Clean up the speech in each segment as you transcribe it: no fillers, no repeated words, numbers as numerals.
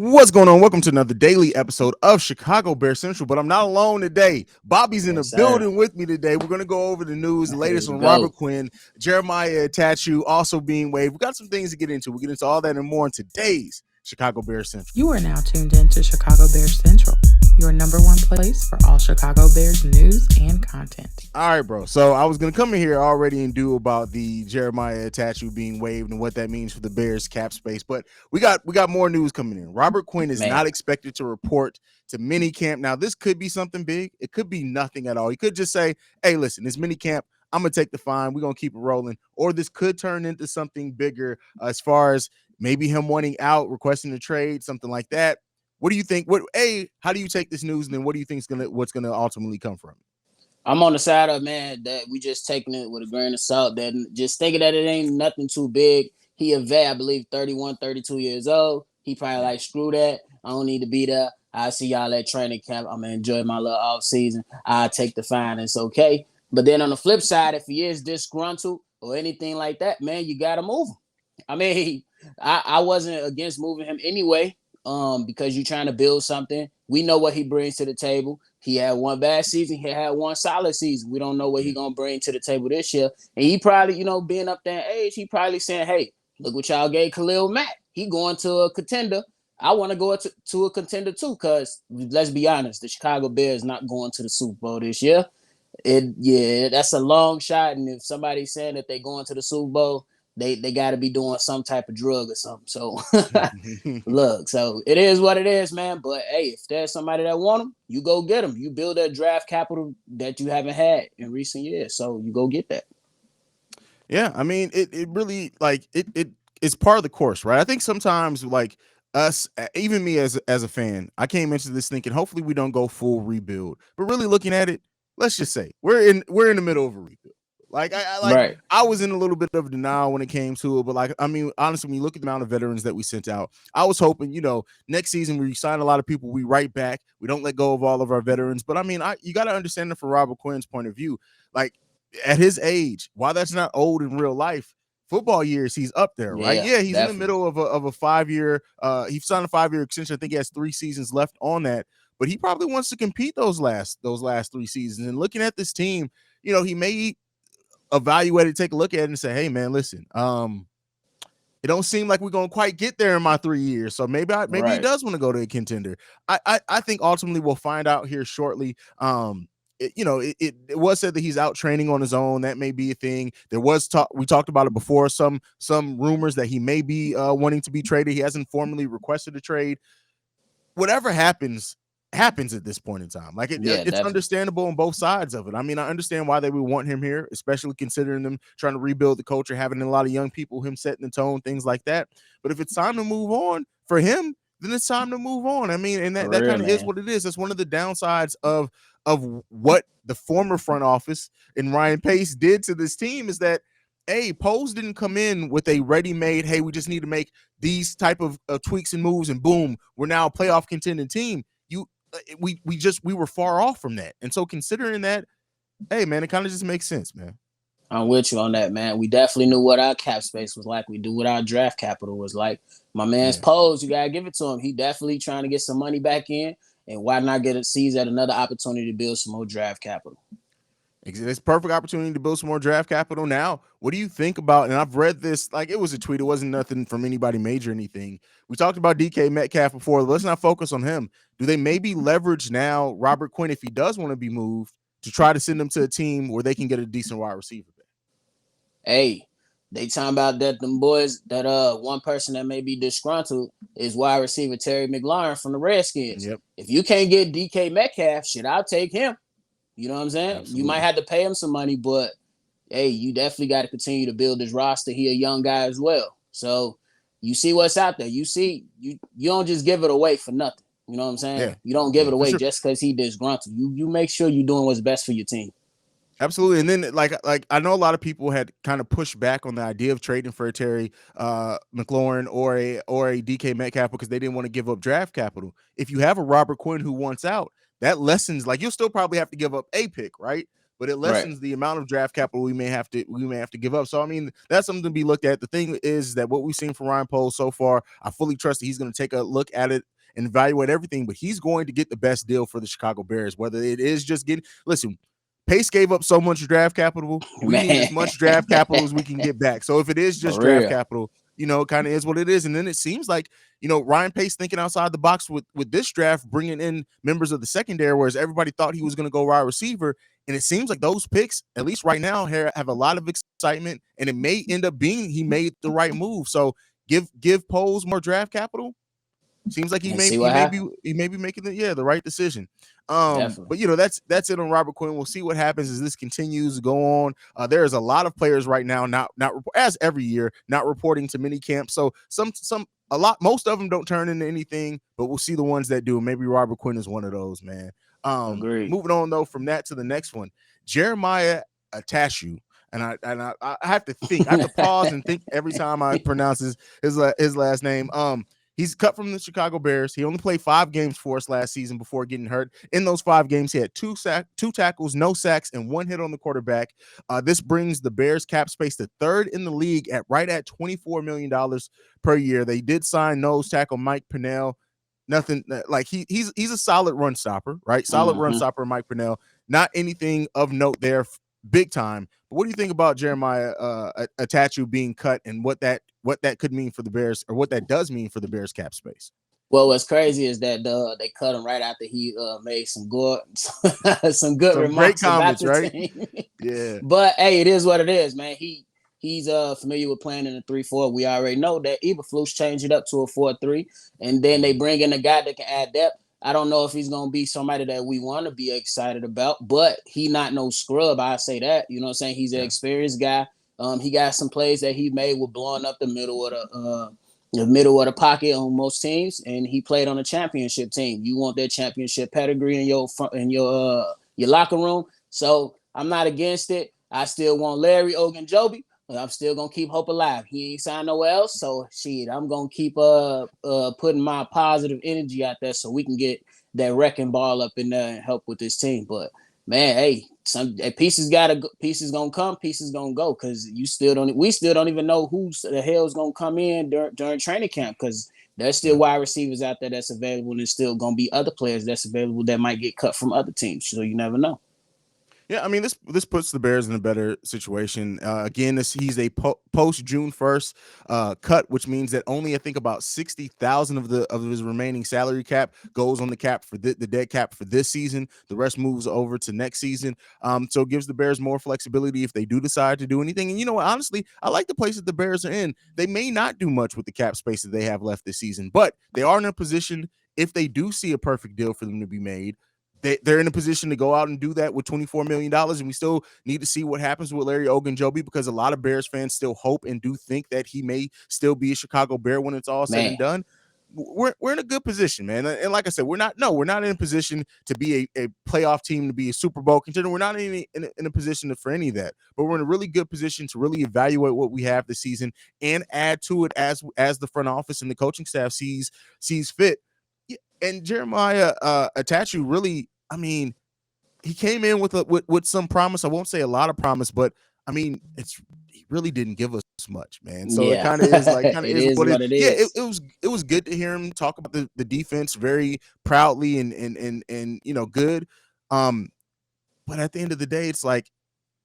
What's going on? Welcome to another daily episode of Chicago Bear Central, but I'm not alone today. Bobby's in the Yes, sir. building with me today. We're going to go over the news, the latest Let's on Robert go. Quinn, Jeremiah Attaochu also being waived. We got some things to get into. We'll get into all that and more in today's Chicago Bear Central. You are now tuned in to Chicago Bears Central, your number one place for all Chicago Bears news and content. All right, bro. So I was going to come in here already and do about the Jeremiah Attaochu being waived and what that means for the Bears cap space, but we got more news coming in. Robert Quinn is Man. not expected to report to minicamp. Now, this could be something big. It could be nothing at all. He could just say, hey, listen, this minicamp, I'm going to take the fine. We're going to keep it rolling. Or this could turn into something bigger as far as maybe him wanting out, requesting a trade, something like that. What do you think? How do you take this news, and then what do you think is what's gonna ultimately come from it? I'm on the side of, man, that we just taking it with a grain of salt. That just thinking that it ain't nothing too big. He a vet, I believe, 31, 32 years old. He probably like, screw that. I don't need to be there. I see y'all at training camp. I'm gonna enjoy my little off season. I'll take the fine. It's okay. But then on the flip side, if he is disgruntled or anything like that, man, you gotta move him. I mean, I wasn't against moving him anyway. Because you're trying to build something. We know what he brings to the table. He had one bad season. He had one solid season. We don't know what he's going to bring to the table this year. And he probably, being up there in age, he probably saying, hey, look what y'all gave Khalil Mack. He going to a contender. I want to go to a contender too, because let's be honest, the Chicago Bears not going to the Super Bowl this year. That's a long shot. And if somebody's saying that they're going to the Super Bowl, they got to be doing some type of drug or something. So look, so it is what it is, man. But hey, if there's somebody that want them, you go get them. You build that draft capital that you haven't had in recent years, so you go get that. Yeah, I mean, it really it's part of the course, right? I think sometimes like us, even me as a fan, I came into this thinking hopefully we don't go full rebuild, but really looking at it, let's just say we're in the middle of a rebuild. Like Right. I was in a little bit of denial when it came to it, but like I mean, honestly, when you look at the amount of veterans that we sent out, I was hoping, next season we sign a lot of people, we right back, we don't let go of all of our veterans. But I mean, you got to understand it from Robert Quinn's point of view. Like at his age, while that's not old in real life, football years, he's up there, right? Yeah, Yeah, he's definitely. in the middle of a 5-year. He signed a 5-year extension. I think he has 3 seasons left on that, but he probably wants to compete those last 3 seasons. And looking at this team, he may evaluate it, take a look at it, and say, "Hey, man, listen, it don't seem like we're gonna quite get there in my 3 years. So maybe he Right. does want to go to a contender." I think ultimately we'll find out here shortly. It was said that he's out training on his own. That may be a thing. There was talk. We talked about it before. Some rumors that he may be wanting to be traded. He hasn't formally requested a trade. Whatever happens at this point in time. Like Yeah, it's definitely. understandable on both sides of it. I mean, I understand why they would want him here, especially considering them trying to rebuild the culture, having a lot of young people, him setting the tone, things like that. But if it's time to move on for him, then it's time to move on. I mean, and For that real, kind of is man. what it is. That's one of the downsides of what the former front office and Ryan Pace did to this team is that Poles didn't come in with a ready-made, hey, we just need to make these type of tweaks and moves, and boom, we're now a playoff contending team. We were far off from that. And so considering that, hey man, it kind of just makes sense, man. I'm with you on that, man. We definitely knew what our cap space was like. We knew what our draft capital was like. My man's Yeah. Pose, you gotta give it to him. He definitely trying to get some money back in, and why not seize at another opportunity to build some more draft capital? It's a perfect opportunity to build some more draft capital. Now, what do you think about, and I've read this, like it was a tweet, it wasn't nothing from anybody major or anything. We talked about DK Metcalf before. Let's not focus on him. Do they maybe leverage now Robert Quinn, if he does want to be moved, to try to send him to a team where they can get a decent wide receiver back? Hey, they talking about that them boys that one person that may be disgruntled is wide receiver Terry McLaurin from the Redskins. Yep. If you can't get DK Metcalf, shit, I'll take him. You know what I'm saying? You might Absolutely. have to pay him some money, but hey, you definitely got to continue to build this roster. He a young guy as well. So you see what's out there. You see, you don't just give it away for nothing. You know what I'm saying? Yeah. You don't give it For away sure. just because he disgruntled. You make sure you're doing what's best for your team. Absolutely. And then like I know a lot of people had kind of pushed back on the idea of trading for a Terry McLaurin or a DK Metcalf because they didn't want to give up draft capital. If you have a Robert Quinn who wants out, that lessens, like you'll still probably have to give up a pick, right? But it Right. lessens the amount of draft capital we may have to give up. So I mean, that's something to be looked at. The thing is that what we've seen from Ryan Poles so far, I fully trust that he's going to take a look at it and evaluate everything, but he's going to get the best deal for the Chicago Bears, whether it is just getting, listen, Pace gave up so much draft capital. We need Man, as much draft capital as we can get back. So if it is for just draft real. capital, it kind of is what it is. And then it seems like, Ryan Pace thinking outside the box with this draft, bringing in members of the secondary, whereas everybody thought he was going to go wide receiver. And it seems like those picks, at least right now, have a lot of excitement, and it may end up being he made the right move. So give Poles more draft capital. Seems like he And may see he what may be happens. he may be making the right decision. Definitely. But that's it on Robert Quinn. We'll see what happens as this continues to go on. There is a lot of players right now not as every year not reporting to mini camp. So most of them don't turn into anything, but we'll see the ones that do. Maybe Robert Quinn is one of those, man. Agreed. Moving on though from that to the next one, Jeremiah Attaochu. And I have to think. I have to pause and think every time I pronounce his last name. He's cut from the Chicago Bears. He only played 5 games for us last season before getting hurt. In those 5 games, he had 2 tackles, no sacks, and 1 hit on the quarterback. This brings the Bears cap space to 3rd in the league at $24 million per year. They did sign nose tackle Mike Pennell. Nothing like he's a solid run stopper, right? Solid run stopper, Mike Pennell. Not anything of note there, big time. But what do you think about Jeremiah Attaochu being cut and what that could mean for the Bears, or what that does mean for the Bears cap space? Well, what's crazy is that they cut him right after he made some good remarks great comments, about the right? team. Yeah. But hey, it is what it is, man. He's familiar with playing in a 3-4. We already know that Eberflus changed it up to a 4-3, and then they bring in a guy that can add depth. I don't know if he's gonna be somebody that we want to be excited about, but he not no scrub. I say that. You know what I'm saying? He's an experienced guy. He got some plays that he made with blowing up the middle of the pocket on most teams, and he played on a championship team. You want that championship pedigree in your locker room. So I'm not against it. I still want Larry Ogunjobi. I'm still gonna keep hope alive. He ain't signed nowhere else, so shit, I'm gonna keep putting my positive energy out there so we can get that wrecking ball up in there and help with this team. But man, hey, some pieces gonna come, pieces gonna go, because we still don't even know who the hell's gonna come in during training camp, because there's still wide receivers out there that's available, and there's still gonna be other players that's available that might get cut from other teams. So you never know. Yeah, I mean this puts the Bears in a better situation. Again, he's a post June 1st cut, which means that only I think about 60,000 of his remaining salary cap goes on the cap for the dead cap for this season. The rest moves over to next season. So it gives the Bears more flexibility if they do decide to do anything. And honestly, I like the place that the Bears are in. They may not do much with the cap space that they have left this season, but they are in a position, if they do see a perfect deal for them to be made, they're in a position to go out and do that with $24 million. And we still need to see what happens with Larry Ogunjobi, because a lot of Bears fans still hope and do think that he may still be a Chicago Bear when it's all said and done. We're in a good position, man. And like I said, we're not in a position to be a playoff team, to be a Super Bowl contender. We're not in a position for any of that, but we're in a really good position to really evaluate what we have this season and add to it as the front office and the coaching staff sees fit. And Jeremiah Attaochu really, I mean, he came in with some promise. I won't say a lot of promise, but I mean, he really didn't give us much, man. So it kind of is what it is. Yeah, it was good to hear him talk about the defense very proudly and good. But at the end of the day, it's like,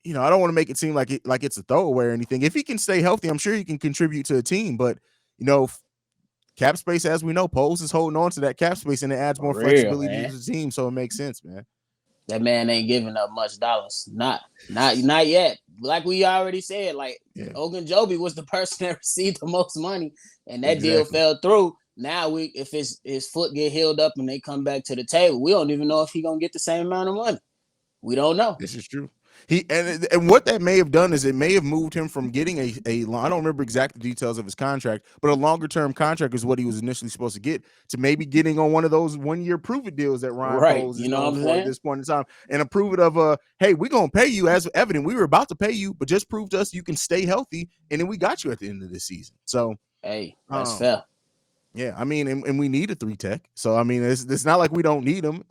I don't want to make it seem like it's a throwaway or anything. If he can stay healthy, I'm sure he can contribute to a team. But cap space, as we know, Poles is holding on to that cap space, and it adds more flexibility to the team, so it makes sense, man. That man ain't giving up much dollars. Not yet. Like we already said, Ogunjobi was the person that received the most money, and that deal fell through. Now if his foot get healed up and they come back to the table, we don't even know if he gonna get the same amount of money. We don't know. This is true. And what that may have done is it may have moved him from getting I don't remember exact details of his contract, but a longer term contract is what he was initially supposed to get, to maybe getting on one of those 1-year prove it deals that Ryan Poles is known for at this point in time, and approve it of hey, we're gonna pay you as evident. We were about to pay you, but just prove to us you can stay healthy, and then we got you at the end of the season. So hey, that's fair. Yeah, I mean, and we need a 3-tech. So I mean, it's not like we don't need him.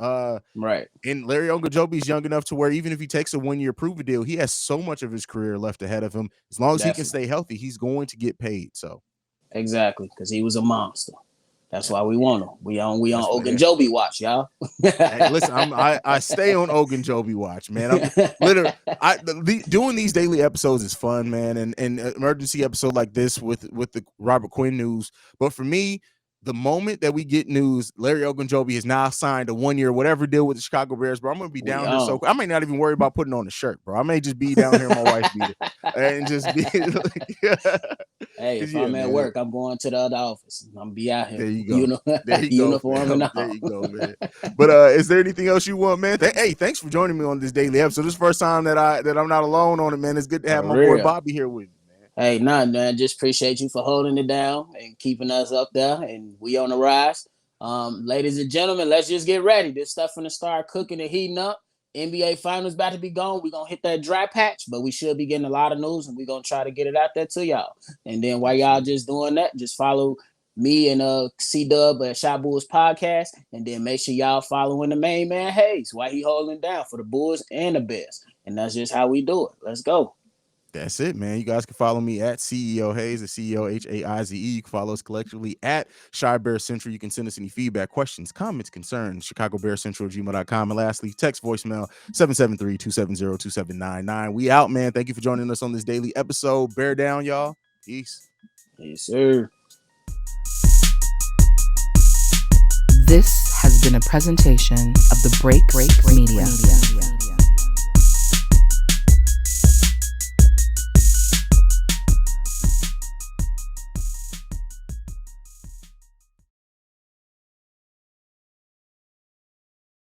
Right. And Larry Ogunjobi is young enough to where even if he takes a 1-year prove it deal, he has so much of his career left ahead of him. As long as he can stay healthy, he's going to get paid. So exactly, because he was a monster. That's why we want him. We on That's what. Ogunjobi watch, y'all. Hey, listen, I stay on Ogunjobi watch, man. I'm literally doing these daily episodes is fun, man, and an emergency episode like this with the Robert Quinn news. But for me, the moment that we get news, Larry Ogunjobi has now signed a 1-year whatever deal with the Chicago Bears, bro. I'm gonna be down here so I may not even worry about putting on a shirt, bro. I may just be down here in my wife beater and just be like, Hey, if I'm at work, I'm going to the other office. I'm be out here. There you go. There you Uniform go. and all. There you go, man. But is there anything else you want, man? Hey, thanks for joining me on this daily episode. This is the first time that I'm not alone on it, man. It's good to have my boy Bobby here with me. Hey, man, just appreciate you for holding it down and keeping us up there, and we on the rise. Ladies and gentlemen, let's just get ready. This stuff gonna start cooking and heating up. NBA Finals about to be gone. We're gonna hit that dry patch, but we should be getting a lot of news, and we're gonna try to get it out there to y'all. And then while y'all just doing that, just follow me and C-Dub at Shot Bulls Podcast, and then make sure y'all following the main man Haize while he holding down for the Bulls and the Bears. And that's just how we do it. Let's go. That's it, man. You guys can follow me at CEO Haize, the CEO Haize. You can follow us collectively at Shy Bear Central. You can send us any feedback, questions, comments, concerns, ChicagoBearCentral@gmail.com. And lastly, text voicemail 773-270-2799. We out, man. Thank you for joining us on this daily episode. Bear down, y'all. Peace. Yes, sir. This has been a presentation of the Break Media.